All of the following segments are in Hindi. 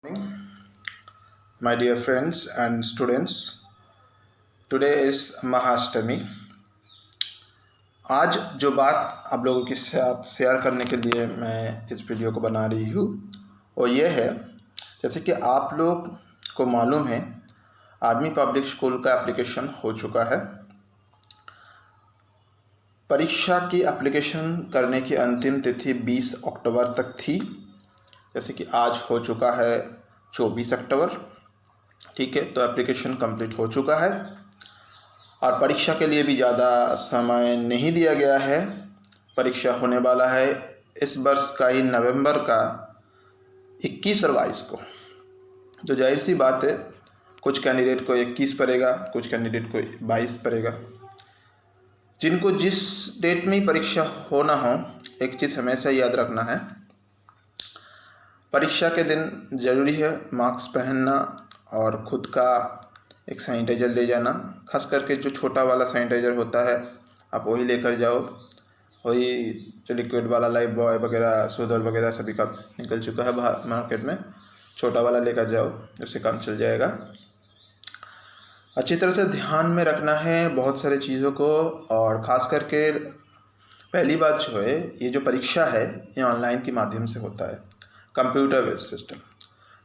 Morning, my dear friends and students. Today is Mahashtami. आज जो बात आप लोगों के साथ शेयर करने के लिए मैं इस वीडियो को बना रही हूँ वो ये है, जैसे कि आप लोग को मालूम है आर्मी पब्लिक स्कूल का एप्लीकेशन हो चुका है। परीक्षा की एप्लीकेशन करने की अंतिम तिथि 20 अक्टूबर तक थी, जैसे कि आज हो चुका है 24 अक्टूबर। ठीक है, तो एप्लीकेशन कंप्लीट हो चुका है और परीक्षा के लिए भी ज़्यादा समय नहीं दिया गया है। परीक्षा होने वाला है इस वर्ष का ही नवंबर का 21 और 22 को। तो जाहिर सी बात है, कुछ कैंडिडेट को 21 पड़ेगा, कुछ कैंडिडेट को 22 पड़ेगा। जिनको जिस डेट में ही परीक्षा होना हो, एक चीज़ हमेशा याद रखना है, परीक्षा के दिन ज़रूरी है मास्क पहनना और ख़ुद का एक सैनिटाइज़र ले जाना। खास करके जो छोटा वाला सैनिटाइज़र होता है आप वही लेकर जाओ। वही जो लिक्विड वाला लाइफ बॉय वगैरह सोडल वगैरह सभी का निकल चुका है बाहर मार्केट में, छोटा वाला लेकर जाओ, उससे काम चल जाएगा। अच्छी तरह से ध्यान में रखना है बहुत सारी चीज़ों को। और ख़ास करके पहली बात जो है, ये जो परीक्षा है ये ऑनलाइन के माध्यम से होता है, कंप्यूटर बेस्ड सिस्टम,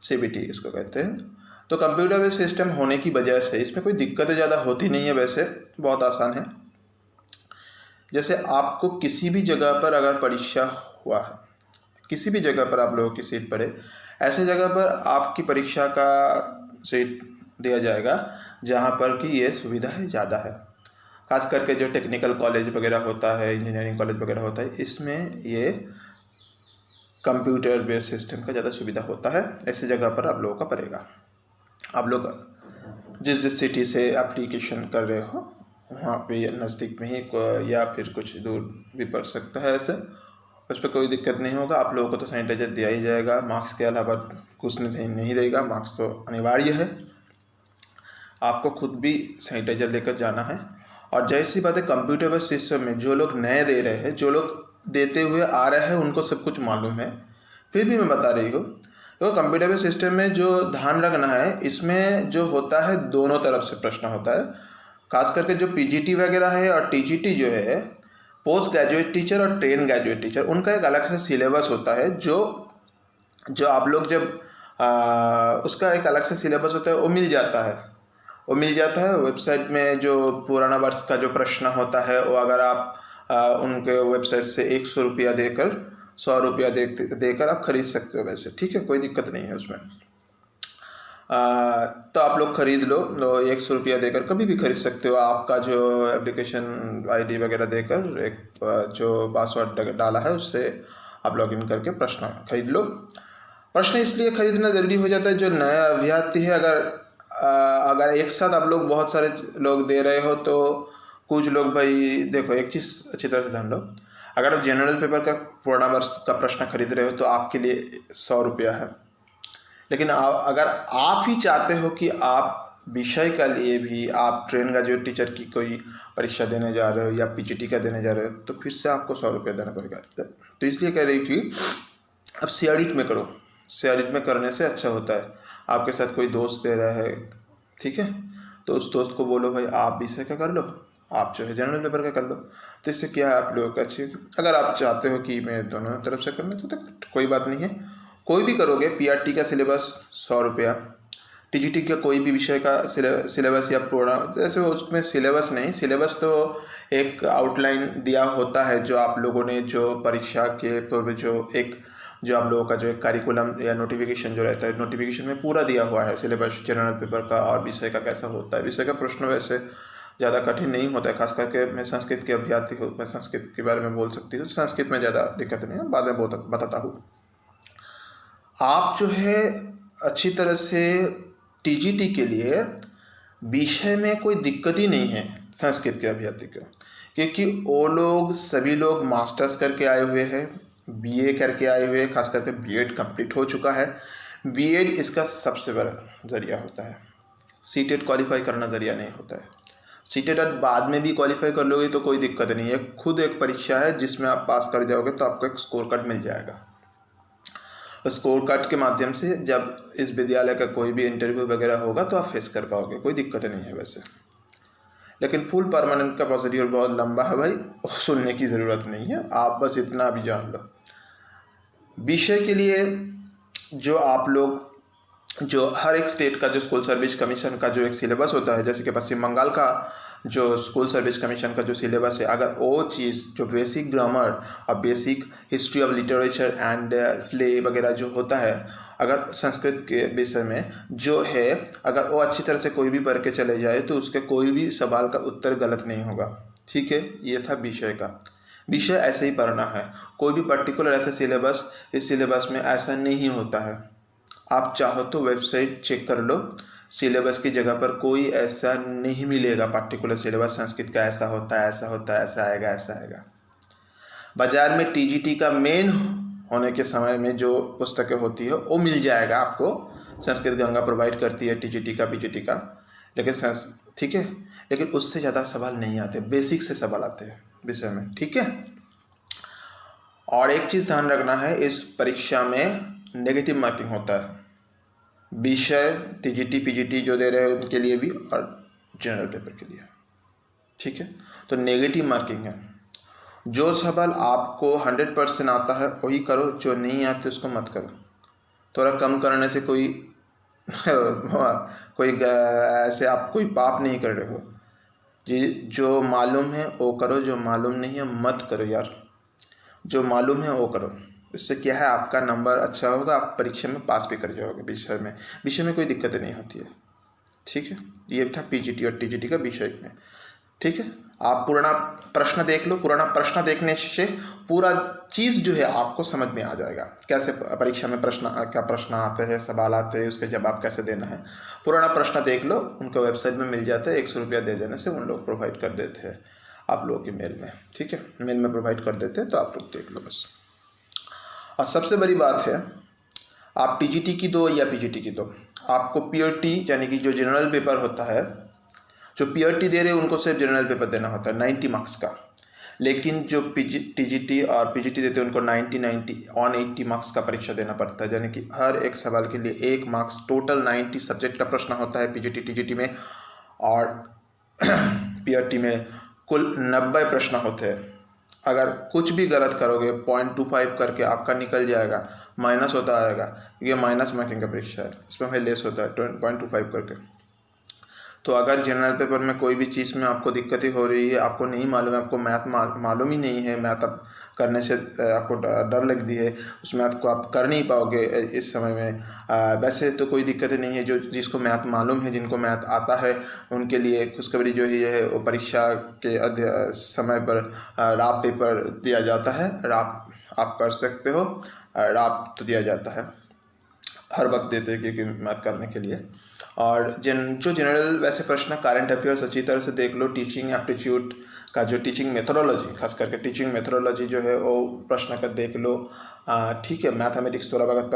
CBT इसको कहते हैं। तो कंप्यूटर बेस्ड सिस्टम होने की वजह से इसमें कोई दिक्कतें ज़्यादा होती नहीं है, वैसे बहुत आसान है। जैसे आपको किसी भी जगह पर अगर परीक्षा हुआ है, किसी भी जगह पर आप लोगों की सीट पड़े, ऐसे जगह पर आपकी परीक्षा का सीट दिया जाएगा जहाँ पर कि ये सुविधाएं ज़्यादा है। खास करके जो टेक्निकल कॉलेज वगैरह होता है, इंजीनियरिंग कॉलेज वगैरह होता है, इसमें ये कंप्यूटर बेस्ड सिस्टम का ज़्यादा सुविधा होता है। ऐसी जगह पर आप लोगों का पड़ेगा। आप लोग जिस सिटी से एप्लीकेशन कर रहे हो वहाँ पे नज़दीक में ही या फिर कुछ दूर भी पड़ सकता है, ऐसे उस पर कोई दिक्कत नहीं होगा। आप लोगों को तो सैनिटाइजर दिया ही जाएगा, मास्क के अलावा कुछ नहीं रहेगा। मास्क तो अनिवार्य है, आपको खुद भी सैनिटाइजर लेकर जाना है। और जैसी बात है, कंप्यूटर बेस्ड सिस्टम में जो लोग नए दे रहे हैं, जो लोग देते हुए आ रहे हैं, उनको सब कुछ मालूम है, फिर भी मैं बता रही हूँ। तो कंप्यूटर बेस्ड सिस्टम में जो ध्यान रखना है, इसमें जो होता है दोनों तरफ से प्रश्न होता है। खास करके जो PGT वगैरह है और TGT जो है, पोस्ट ग्रेजुएट टीचर और ट्रेन ग्रेजुएट टीचर, उनका एक अलग से सिलेबस होता है। जो आप लोग जब उसका एक अलग से सिलेबस होता है, वो मिल जाता है वेबसाइट में। जो पुराना वर्ष का जो प्रश्न होता है वो अगर आप उनके वेबसाइट से 100 रुपया देकर 100 रुपया देकर आप खरीद सकते हो वैसे। ठीक है, कोई दिक्कत नहीं है उसमें। तो आप लोग खरीद लो 100 रुपया देकर कभी भी खरीद सकते हो। आपका जो एप्लीकेशन ID वगैरह देकर एक जो पासवर्ड डाला है उससे आप लॉगिन करके प्रश्न खरीद लो। प्रश्न इसलिए खरीदना ज़रूरी हो जाता है, जो नया अभ्यर्थी है, अगर एक साथ आप लोग बहुत सारे लोग दे रहे हो तो कुछ लोग, भाई देखो एक चीज़ अच्छी तरह से ध्यान लो, अगर आप जनरल पेपर का पूर्ण वर्ष का प्रश्न खरीद रहे हो तो आपके लिए 100 रुपया है। लेकिन अगर आप ही चाहते हो कि आप विषय का लिए भी आप ट्रेन ग्रेजुएट टीचर की कोई परीक्षा देने जा रहे हो या PGT का देने जा रहे हो, तो फिर से आपको 100 रुपया देना पड़ेगा। तो इसलिए कह रही थी अब CRET में करो। CRET में करने से अच्छा होता है। आपके साथ कोई दोस्त दे रहा है, ठीक है, तो उस दोस्त को बोलो भाई आप विषय का कर लो, आप जो है जनरल पेपर का कर लो। तो इससे क्या है, आप लोगों का अच्छी। अगर आप चाहते हो कि मैं दोनों तरफ से करना चाहता हूँ तो कोई बात नहीं है, कोई भी करोगे। PRT का सिलेबस 100 रुपया, TGT का कोई भी विषय का सिलेबस या प्रोग्राम, जैसे उसमें सिलेबस तो एक आउटलाइन दिया होता है, जो आप लोगों ने जो परीक्षा के पूर्व जो आप लोगों का जो करिकुलम या नोटिफिकेशन जो रहता है, नोटिफिकेशन में पूरा दिया हुआ है सिलेबस जनरल पेपर का और विषय का कैसा होता है। विषय का प्रश्न वैसे ज़्यादा कठिन नहीं होता है। खास करके मैं संस्कृत के अभ्यर्थी हूँ, मैं संस्कृत के बारे में बोल सकती हूँ। संस्कृत में ज़्यादा दिक्कत नहीं है, बाद में बताता हूँ। आप जो है अच्छी तरह से TGT के लिए विषय में कोई दिक्कत ही नहीं है संस्कृत के अभ्यर्थी को, क्योंकि वो लोग सभी लोग मास्टर्स करके आए हुए हैं, BA करके आए हुए हैं। खास करके B.Ed कंप्लीट हो चुका है। B.Ed इसका सबसे बड़ा ज़रिया होता है, CTET क्वालिफाई करना ज़रिया नहीं होता है। CTET बाद में भी क्वालिफाई कर लोगे तो कोई दिक्कत नहीं है। खुद एक परीक्षा है जिसमें आप पास कर जाओगे तो आपको एक स्कोर कार्ड मिल जाएगा। स्कोर कार्ड के माध्यम से जब इस विद्यालय का कोई भी इंटरव्यू वगैरह होगा तो आप फेस कर पाओगे, कोई दिक्कत नहीं है वैसे। लेकिन फुल परमानेंट का प्रोसीड्यूर बहुत लंबा है भाई, सुनने की ज़रूरत नहीं है, आप बस इतना भी जान लो। विषय के लिए जो आप लोग जो हर एक स्टेट का जो स्कूल सर्विस कमीशन का जो एक सिलेबस होता है, जैसे कि पश्चिम बंगाल का जो स्कूल सर्विस कमीशन का जो सिलेबस है, अगर वो चीज़ जो बेसिक ग्रामर और basic history of literature and play वगैरह जो होता है, अगर संस्कृत के विषय में जो है, अगर वो अच्छी तरह से कोई भी पढ़ के चले जाए तो उसके कोई भी सवाल का उत्तर गलत नहीं होगा। ठीक है, ये था विषय का। विषय ऐसे ही पढ़ना है, कोई भी पर्टिकुलर ऐसा सिलेबस इस सिलेबस में ऐसा नहीं होता है। आप चाहो तो वेबसाइट चेक कर लो, सिलेबस की जगह पर कोई ऐसा नहीं मिलेगा पर्टिकुलर सिलेबस संस्कृत का ऐसा होता है, ऐसा होता है, ऐसा आएगा, ऐसा आएगा। बाजार में टीजीटी का मेन होने के समय में जो पुस्तकें होती है वो मिल जाएगा आपको, संस्कृत गंगा प्रोवाइड करती है टीजीटी का, पीजीटी का, लेकिन ठीक है, लेकिन उससे ज़्यादा सवाल नहीं आते, बेसिक से सवाल आते हैं विषय में। ठीक है, और एक चीज़ ध्यान रखना है, इस परीक्षा में नेगेटिव मार्किंग होता है, विषय टीजीटी पीजीटी जो दे रहे हैं उनके लिए भी और जनरल पेपर के लिए। ठीक है, तो नेगेटिव मार्किंग है, जो सवाल आपको 100% आता है वही करो, जो नहीं आते उसको मत करो। थोड़ा कम करने से कोई ऐसे आप कोई पाप नहीं कर रहे हो जी। जो मालूम है वो करो, जो मालूम नहीं है मत करो यार, जो मालूम है वो करो। इससे क्या है, आपका नंबर अच्छा होगा, आप परीक्षा में पास भी कर जाओगे। विषय में कोई दिक्कत नहीं होती है। ठीक है, ये था पीजीटी और टीजीटी का विषय में। ठीक है, आप पुराना प्रश्न देख लो, पुराना प्रश्न देखने से पूरा चीज़ जो है आपको समझ में आ जाएगा, कैसे परीक्षा में क्या प्रश्न आते हैं, सवाल आते हैं, उसके जवाब कैसे देना है। पुराना प्रश्न देख लो, उनका वेबसाइट में मिल जाता है, 100 रुपया दे देने से उन लोग प्रोवाइड कर देते हैं आप लोगों की मेल में। ठीक है, मेल में प्रोवाइड कर देते हैं, तो आप लोग देख लो बस। और सबसे बड़ी बात है, आप टीजीटी की दो या पीजीटी की दो, आपको पीआरटी यानी कि जो जनरल पेपर होता है, जो पीआरटी दे रहे हैं उनको सिर्फ जनरल पेपर देना होता है 90 मार्क्स का, लेकिन जो टीजीटी और पीजीटी देते हैं उनको 90 180 मार्क्स का परीक्षा देना पड़ता है, यानी कि हर एक सवाल के लिए 1 मार्क्स, टोटल 90 सब्जेक्ट का प्रश्न होता है पीजीटी टीजीटी में, और पीआरटी में कुल 90 प्रश्न होते हैं। अगर कुछ भी गलत करोगे 0.25 करके आपका निकल जाएगा, माइनस होता आएगा, ये माइनस मार्किंग का परीक्षा है, इसमें भाई लेस होता है 0.25 करके। तो अगर जनरल पेपर में कोई भी चीज़ में आपको दिक्कतें हो रही है, आपको नहीं मालूम है, आपको मैथ मालूम ही नहीं है, मैथ आप करने से आपको डर लगती है, उस मैथ को आप कर नहीं पाओगे इस समय में, वैसे तो कोई दिक्कतें नहीं है। जो जिसको मैथ मालूम है, जिनको मैथ आता है, उनके लिए खुशखबरी जो है वो परीक्षा के समय पर राप पेपर दिया जाता है। राप आप कर सकते हो, राप तो दिया जाता है, हर वक्त देते हैं क्योंकि मैथ करने के लिए। और जो जनरल वैसे प्रश्न करंट अफेयर्स अच्छी तरह से देख लो, टीचिंग एप्टीट्यूड का जो टीचिंग मेथोडोलॉजी, खास करके टीचिंग मेथोडोलॉजी जो है वो प्रश्न का देख लो। ठीक है, मैथमेटिक्स थोड़ा बहुत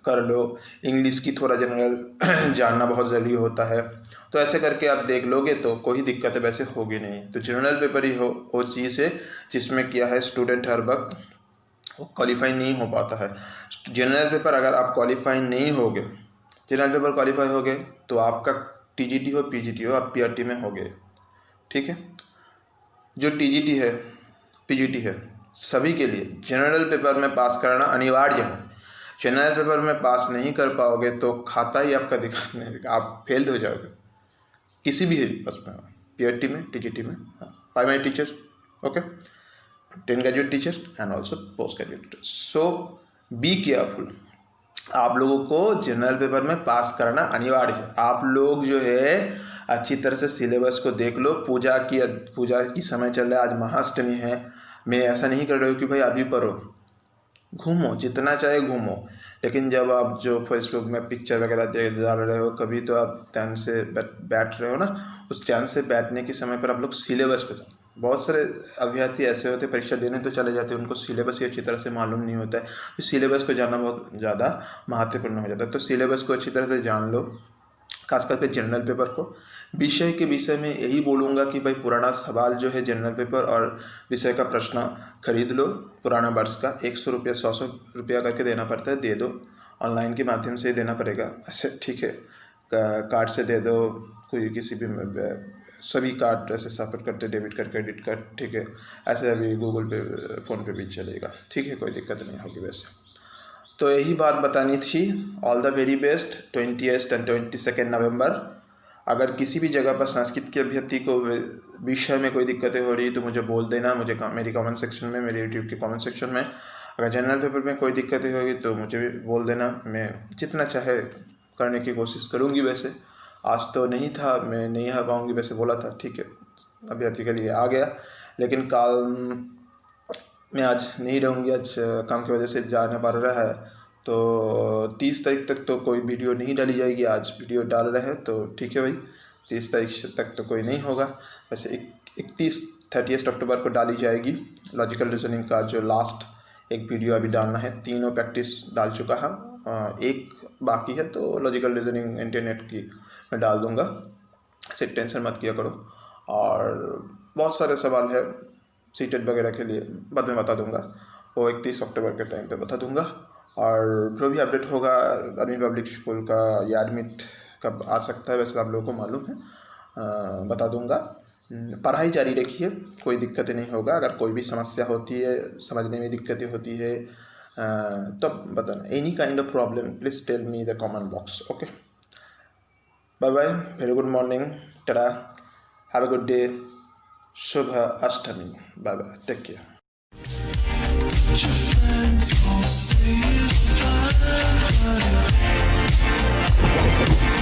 कर लो, इंग्लिश की थोड़ा जनरल जानना बहुत ज़रूरी होता है, तो ऐसे करके आप देख लोगे तो कोई दिक्कत वैसे होगी नहीं। तो जनरल पेपर ही वो चीज़ है जिसमें क्या है, स्टूडेंट हर वक्त वो क्वालिफाई नहीं हो पाता है। जनरल पेपर अगर आप क्वालिफाई नहीं होगे, जनरल पेपर क्वालिफाई हो गए तो आपका टीजीटी हो पीजीटी हो आप पीआरटी में हो गए। ठीक है, जो टीजीटी है पीजीटी है सभी के लिए जनरल पेपर में पास करना अनिवार्य है। जनरल पेपर में पास नहीं कर पाओगे तो खाता ही आपका दिखाने, आप फेल्ड हो जाओगे किसी भी उसमें, पीआरटी में, टीजीटी में, primary teacher, okay, 10 graduate teacher and also post graduate teacher. So be careful, आप लोगों को जनरल पेपर में पास करना अनिवार्य है। आप लोग जो है अच्छी तरह से सिलेबस को देख लो। पूजा की समय चल रहा है, आज महाअष्टमी है, मैं ऐसा नहीं कर रहा हूँ कि भाई अभी पढ़ो, घूमो जितना चाहे घूमो, लेकिन जब आप जो फेसबुक में पिक्चर वगैरह डाल रहे हो, कभी तो आप ध्यान से बैठ रहे हो ना, उस ध्यान से बैठने के समय पर आप लोग सिलेबस पे जाओ। बहुत सारे अभ्यर्थी ऐसे होते परीक्षा देने तो चले जाते हैं, उनको सिलेबस ही अच्छी तरह से मालूम नहीं होता है, तो सिलेबस को जानना बहुत ज़्यादा महत्वपूर्ण हो जाता है। तो सिलेबस को अच्छी तरह से जान लो, खास करके जनरल पेपर को। विषय के विषय में यही बोलूँगा कि भाई पुराना सवाल जो है जनरल पेपर और विषय का प्रश्न खरीद लो। पुराना वर्ष का 100 रुपया 100 रुपया करके देना पड़ता है, दे दो। ऑनलाइन के माध्यम से ही देना पड़ेगा, अच्छा ठीक है। कार्ड से दे दो, कोई किसी भी सभी कार्ड ऐसे सपोर्ट करते, डेबिट कार्ड, क्रेडिट कार्ड, ठीक है। ऐसे अभी गूगल पे, फ़ोन पे भी चलेगा, ठीक है, कोई दिक्कत नहीं होगी वैसे। तो यही बात बतानी थी। All the very best 20th and 22nd नवंबर। अगर किसी भी जगह पर संस्कृत के अभ्यर्थी को विषय में कोई दिक्कतें हो रही तो मुझे बोल देना, मुझे मेरी कमेंट सेक्शन में, मेरे यूट्यूब के कमेंट सेक्शन में। अगर जनरल पेपर में कोई दिक्कतें होगी तो मुझे भी बोल देना, मैं जितना चाहे करने की कोशिश करूँगी। वैसे आज तो नहीं था, मैं नहीं आ पाऊँगी वैसे बोला था, ठीक है, अभ्यर्थी के लिए आ गया। लेकिन कल मैं आज नहीं रहूँगी, आज काम की वजह से जाना पड़ रहा है। तो 30 तारीख तक तो कोई वीडियो नहीं डाली जाएगी। आज वीडियो डाल रहे हैं तो ठीक है भाई, 30 तारीख तक तो कोई नहीं होगा। वैसे 30 अक्टूबर को डाली जाएगी। लॉजिकल रीजनिंग का जो लास्ट एक वीडियो अभी डालना है, तीनों प्रैक्टिस डाल चुका है, एक बाकी है। तो लॉजिकल रीजनिंग इंटरनेट की मैं डाल दूंगा, ऐसे टेंशन मत किया करो। और बहुत सारे सवाल है सीटेट वगैरह के लिए, बाद में बता दूंगा, वो 31 अक्टूबर के टाइम पे बता दूंगा। और जो भी अपडेट होगा आर्मी पब्लिक स्कूल का या एडमिट कब आ सकता है वैसे आप लोगों को मालूम है, बता दूंगा। पढ़ाई जारी रखिए, कोई दिक्कत नहीं होगा। अगर कोई भी समस्या होती है, समझने में दिक्कतें होती है, तब बताना। Any kind of problem please tell me the comment box. Okay, bye bye, very good morning, tata, have a good day, शुभ Ashtami, bye bye, take care. Your friends all say it's fine, but